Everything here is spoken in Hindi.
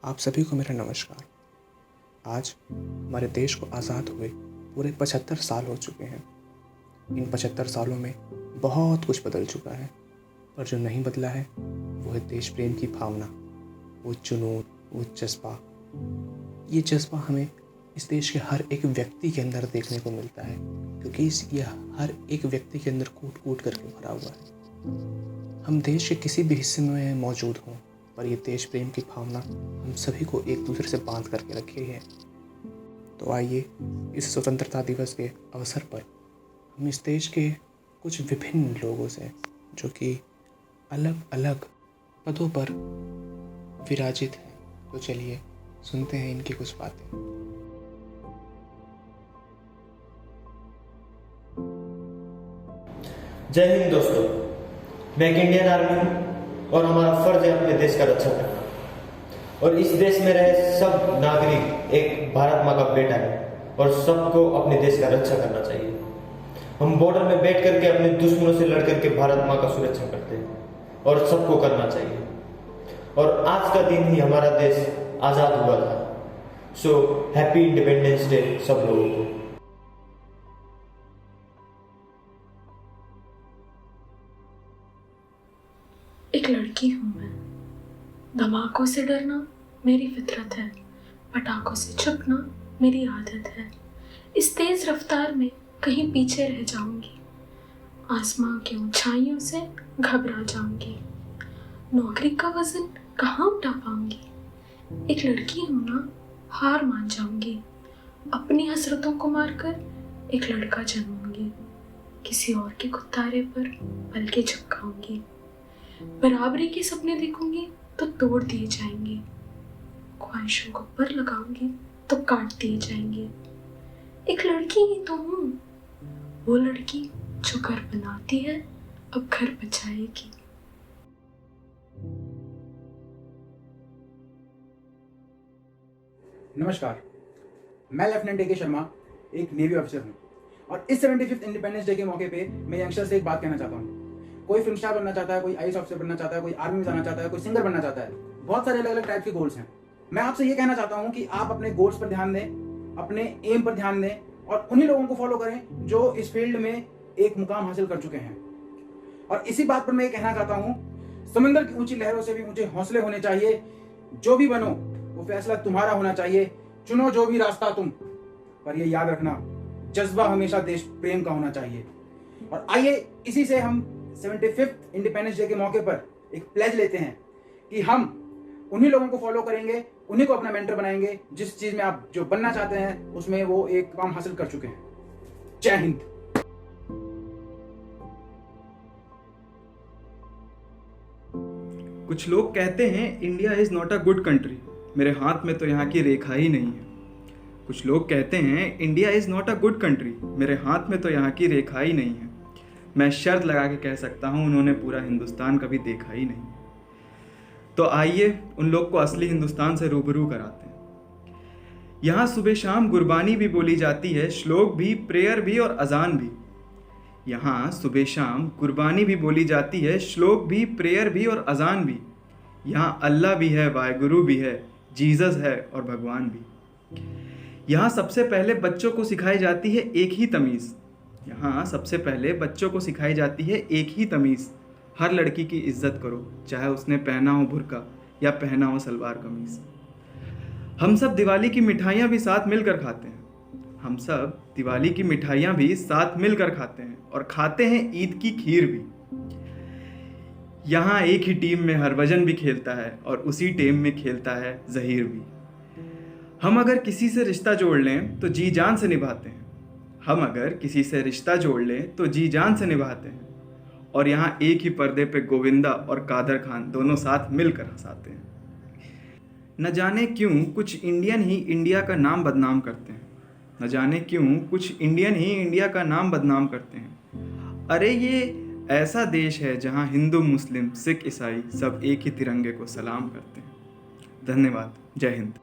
आप सभी को मेरा नमस्कार। आज हमारे देश को आज़ाद हुए पूरे 75 साल हो चुके हैं। इन 75 सालों में बहुत कुछ बदल चुका है, पर जो नहीं बदला है वो है देश प्रेम की भावना, वो जुनून, वो जज्बा। ये जज्बा हमें इस देश के हर एक व्यक्ति के अंदर देखने को मिलता है, क्योंकि ये हर एक व्यक्ति के अंदर कूट कूट करके भरा हुआ है। हम देश के किसी भी हिस्से में मौजूद हों, पर ये देश प्रेम की भावना हम सभी को एक दूसरे से बांध करके रखी है। तो आइए इस स्वतंत्रता दिवस के अवसर पर हम इस देश के कुछ विभिन्न लोगों से, जो कि अलग अलग पदों पर विराजित हैं, तो चलिए सुनते हैं इनकी कुछ बातें। जय हिंद दोस्तों, मैं एक इंडियन आर्मी हूँ और हमारा फर्ज है अपने देश का रक्षा करना। और इस देश में रहे सब नागरिक एक भारत माँ का बेटा है और सबको अपने देश का रक्षा करना चाहिए। हम बॉर्डर में बैठ करके अपने दुश्मनों से लड़ करके भारत माँ का सुरक्षा करते हैं और सबको करना चाहिए। और आज का दिन ही हमारा देश आजाद हुआ था। सो हैप्पी इंडिपेंडेंस डे सब लोगों को। एक लड़की हूँ मैं। धमाकों से डरना मेरी फितरत है, पटाखों से छुपना मेरी आदत है। इस तेज रफ्तार में कहीं पीछे रह जाऊंगी, आसमां की ऊंचाइयों से घबरा जाऊंगी। नौकरी का वजन कहाँ उठा पाऊंगी। एक लड़की हूँ ना, हार मान जाऊंगी। अपनी हसरतों को मारकर एक लड़का जन्मूंगी, किसी और के कुत्तारे पर पलके झपकाऊंगी। बराबरी के सपने देखूंगी तो तोड़ दिए जाएंगे, ख्वाहिशों को पर लगाऊंगी तो काट दिए जाएंगे। एक लड़की ही तो हूँ, वो लड़की जो घर बनाती है अब घर बचाएगी। नमस्कार, मैं लेफ्टिनेंट ए.के. शर्मा एक नेवी ऑफिसर हूँ और इस 75th इंडिपेंडेंस डे के मौके पे मैं यंगस्टर से एक बात कहना चाहता हूँ। कोई फिल्म स्टार बनना चाहता है, कोई आईएएस ऑफिसर बनना चाहता है, कोई आर्मी में जाना चाहता है, कोई सिंगर बनना चाहता है। बहुत सारे अलग अलग टाइप के गोल्स हैं। मैं आपसे ये कहना चाहता हूँ कि आप अपने गोल्स पर ध्यान दें, अपने एम पर ध्यान दें और उन्हीं लोगों को फॉलो करें जो इस फील्ड में एक मुकाम हासिल कर चुके हैं। और इसी बात पर मैं ये कहना चाहता हूँ, समंदर की ऊंची लहरों से भी ऊंचे हौसले होने चाहिए। जो भी बनो वो फैसला तुम्हारा होना चाहिए, चुनो जो भी रास्ता तुम, पर ये याद रखना जज्बा हमेशा देश प्रेम का होना चाहिए। और आइए इसी से हम 75th इंडिपेंडेंस डे के मौके पर एक प्लेज लेते हैं कि हम उन्हीं लोगों को फॉलो करेंगे, उन्हीं को अपना मेंटर बनाएंगे जिस चीज में आप जो बनना चाहते हैं उसमें वो एक काम हासिल कर चुके हैं। जय हिंद। कुछ लोग कहते हैं India is not a good country, मेरे हाथ में तो यहाँ की रेखा ही नहीं है। कुछ लोग कहते हैं India is not a good country, मेरे हाथ में तो यहाँ की रेखा ही नहीं है। मैं शर्त लगा के कह सकता हूँ उन्होंने पूरा हिंदुस्तान कभी देखा ही नहीं। तो आइए उन लोग को असली हिंदुस्तान से रूबरू कराते हैं। यहाँ सुबह शाम गुरबानी भी बोली जाती है, श्लोक भी, प्रेयर भी और अजान भी। यहाँ सुबह शाम गुरबानी भी बोली जाती है, श्लोक भी, प्रेयर भी और अजान भी। यहाँ अल्लाह भी है, वाहिगुरु भी है, जीसस है और भगवान भी। यहाँ सबसे पहले बच्चों को सिखाई जाती है एक ही तमीज़। यहाँ सबसे पहले बच्चों को सिखाई जाती है एक ही तमीज़। हर लड़की की इज्जत करो, चाहे उसने पहना हो बुर्का या पहना हो सलवार कमीज़। हम सब दिवाली की मिठाइयाँ भी साथ मिलकर खाते हैं। हम सब दिवाली की मिठाइयाँ भी साथ मिलकर खाते हैं और खाते हैं ईद की खीर भी। यहाँ एक ही टीम में हरभजन भी खेलता है और उसी टीम में खेलता है ज़हीर भी। हम अगर किसी से रिश्ता जोड़ लें तो जी जान से निभाते हैं। हम अगर किसी से रिश्ता जोड़ लें तो जी जान से निभाते हैं। और यहाँ एक ही पर्दे पे गोविंदा और कादर खान दोनों साथ मिलकर हंसाते हैं। न जाने क्यों कुछ इंडियन ही इंडिया का नाम बदनाम करते हैं। न जाने क्यों कुछ इंडियन ही इंडिया का नाम बदनाम करते हैं। अरे ये ऐसा देश है जहाँ हिंदू, मुस्लिम, सिख, ईसाई सब एक ही तिरंगे को सलाम करते हैं। धन्यवाद। जय हिंद।